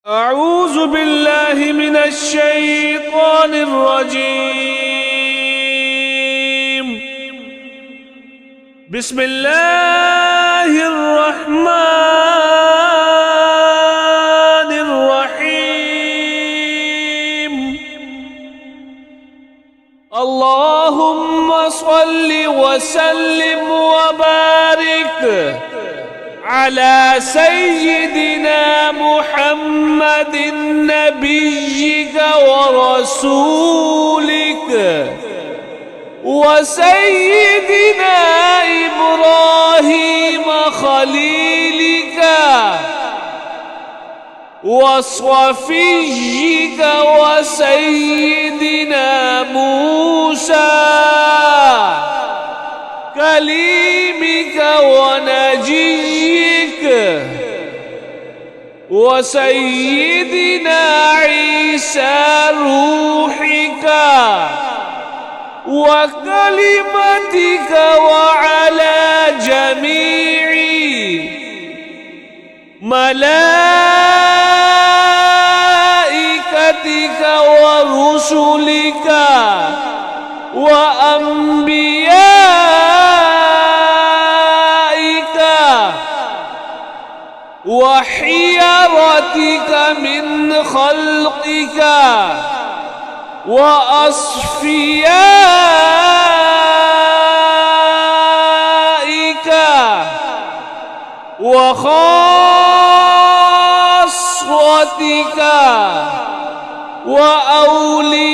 أعوذ بالله من الشيطان الرجيم. بسم الله الرحمن الرحيم. اللهم صل وسلم وبارك على سيدنا محمد نبيك ورسولك وسيدنا إبراهيم خليلك وصفيك وسيدنا موسى كليمك ونجيك وسيدنا عيسى روحك وكلمتك وعلى جميع ملائكتك ورسلك وأنبيائك وحيرتك من خلقك وأصفيائك وخاصتك وأوليائك